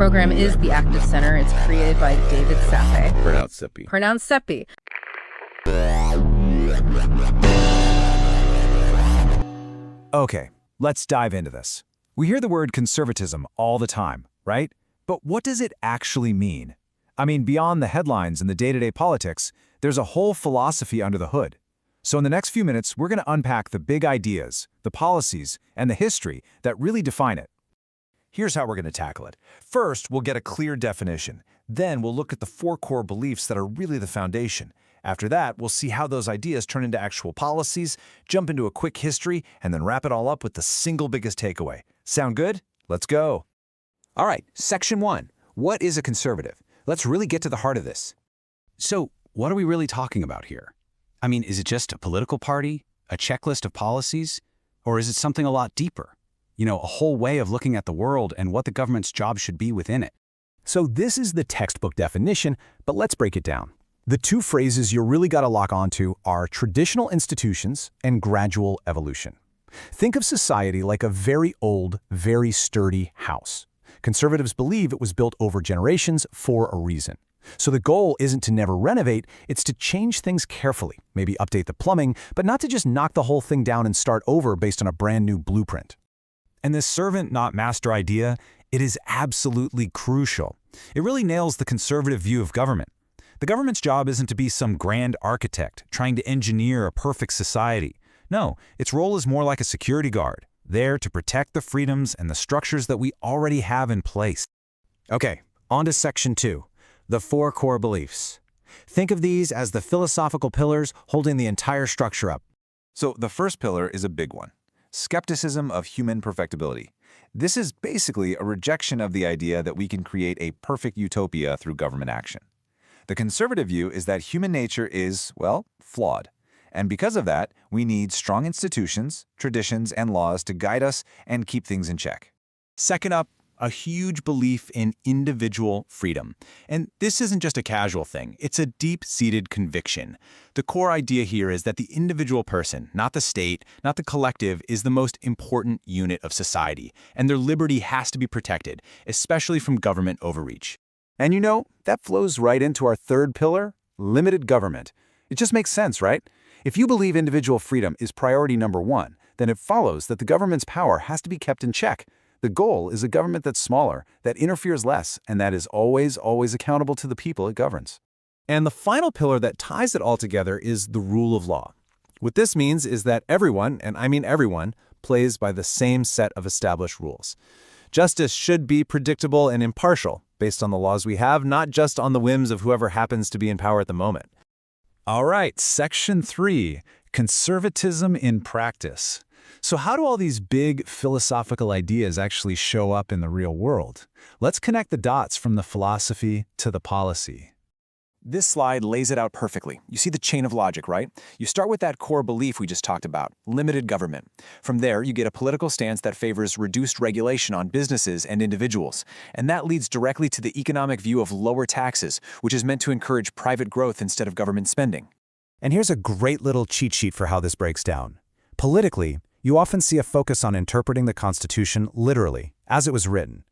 program is the active center. It's created by David Sappe. Pronounced Seppi. Pronounced Seppi. Okay, let's dive into this. We hear the word conservatism all the time, right? But what does it actually mean? I mean, beyond the headlines and the day-to-day politics, there's a whole philosophy under the hood. So in the next few minutes, we're going to unpack the big ideas, the policies, and the history that really define it. Here's how we're going to tackle it. First, we'll get a clear definition. Then we'll look at the 4 core beliefs that are really the foundation. After that, we'll see how those ideas turn into actual policies, jump into a quick history, and then wrap it all up with the single biggest takeaway. Sound good? Let's go. All right, Section 1. What is a conservative? Let's really get to the heart of this. So, what are we really talking about here? I mean, is it just a political party, a checklist of policies, or is it something a lot deeper? You know, a whole way of looking at the world and what the government's job should be within it. So this is the textbook definition, but let's break it down. The 2 phrases you really got to lock onto are traditional institutions and gradual evolution. Think of society like a very old, very sturdy house. Conservatives believe it was built over generations for a reason. So the goal isn't to never renovate, it's to change things carefully, maybe update the plumbing, but not to just knock the whole thing down and start over based on a brand new blueprint. And this servant, not master idea, it is absolutely crucial. It really nails the conservative view of government. The government's job isn't to be some grand architect trying to engineer a perfect society. No, its role is more like a security guard, there to protect the freedoms and the structures that we already have in place. Okay, on to Section 2, the 4 core beliefs. Think of these as the philosophical pillars holding the entire structure up. So the first pillar is a big one. Skepticism of Human Perfectibility. This is basically a rejection of the idea that we can create a perfect utopia through government action. The conservative view is that human nature is, well, flawed. And because of that, we need strong institutions, traditions, and laws to guide us and keep things in check. Second up, a huge belief in individual freedom. And this isn't just a casual thing, it's a deep-seated conviction. The core idea here is that the individual person, not the state, not the collective, is the most important unit of society, and their liberty has to be protected, especially from government overreach. And you know, that flows right into our third pillar, limited government. It just makes sense, right? If you believe individual freedom is priority number 1, then it follows that the government's power has to be kept in check. The goal is a government that's smaller, that interferes less, and that is always accountable to the people it governs. And the final pillar that ties it all together is the rule of law. What this means is that everyone, and I mean everyone, plays by the same set of established rules. Justice should be predictable and impartial, based on the laws we have, not just on the whims of whoever happens to be in power at the moment. All right, Section 3, Conservatism in Practice. So how do all these big philosophical ideas actually show up in the real world? Let's connect the dots from the philosophy to the policy. This slide lays it out perfectly. You see the chain of logic, right? You start with that core belief we just talked about, limited government. From there, you get a political stance that favors reduced regulation on businesses and individuals. And that leads directly to the economic view of lower taxes, which is meant to encourage private growth instead of government spending. And here's a great little cheat sheet for how this breaks down. Politically, you often see a focus on interpreting the Constitution literally, as it was written.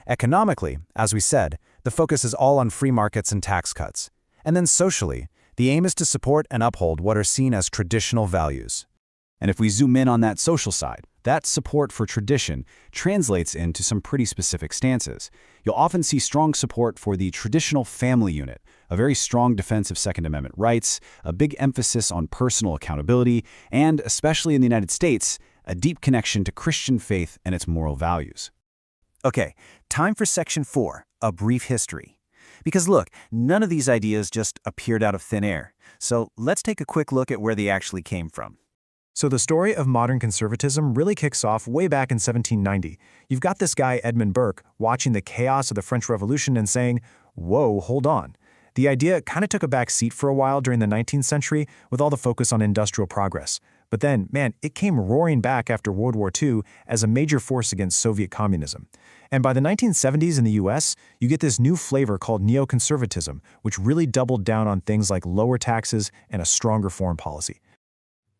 Economically, as we said, the focus is all on free markets and tax cuts. And then socially, the aim is to support and uphold what are seen as traditional values. And if we zoom in on that social side, that support for tradition translates into some pretty specific stances. You'll often see strong support for the traditional family unit, a very strong defense of Second Amendment rights, a big emphasis on personal accountability, and, especially in the United States, a deep connection to Christian faith and its moral values. Okay, time for Section 4, a brief history. Because look, none of these ideas just appeared out of thin air. So let's take a quick look at where they actually came from. So the story of modern conservatism really kicks off way back in 1790. You've got this guy, Edmund Burke, watching the chaos of the French Revolution and saying, whoa, hold on. The idea kind of took a back seat for a while during the 19th century with all the focus on industrial progress. But then, man, it came roaring back after World War II as a major force against Soviet communism. And by the 1970s in the US, you get this new flavor called neoconservatism, which really doubled down on things like lower taxes and a stronger foreign policy.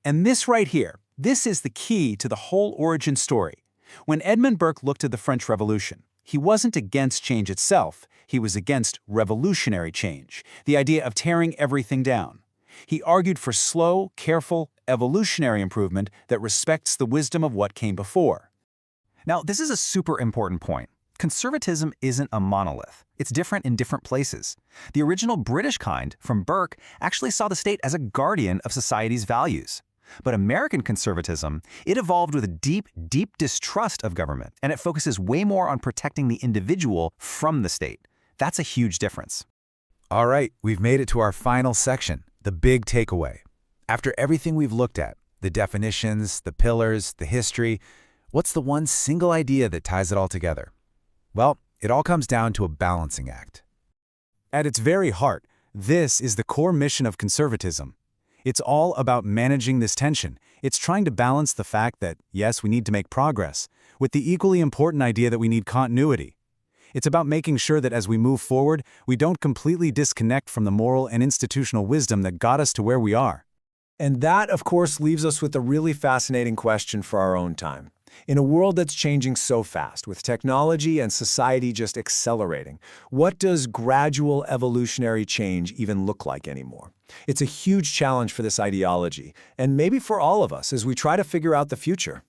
And this right here, this is the key to the whole origin story. When Edmund Burke looked at the French Revolution, He wasn't against change itself. He was against revolutionary change, the idea of tearing everything down. He argued for slow, careful, evolutionary improvement that respects the wisdom of what came before. Now, this is a super important point. Conservatism isn't a monolith. It's different in different places. The original British kind, from Burke, actually saw the state as a guardian of society's values. But American conservatism, it evolved with a deep, deep distrust of government, and it focuses way more on protecting the individual from the state. That's a huge difference. All right, we've made it to our final section, the big takeaway. After everything we've looked at, the definitions, the pillars, the history, what's the one single idea that ties it all together? Well, it all comes down to a balancing act. At its very heart, this is the core mission of conservatism. It's all about managing this tension. It's trying to balance the fact that, yes, we need to make progress, with the equally important idea that we need continuity. It's about making sure that as we move forward, we don't completely disconnect from the moral and institutional wisdom that got us to where we are. And that, of course, leaves us with a really fascinating question for our own time. In a world that's changing so fast, with technology and society just accelerating, what does gradual evolutionary change even look like anymore? It's a huge challenge for this ideology, and maybe for all of us as we try to figure out the future.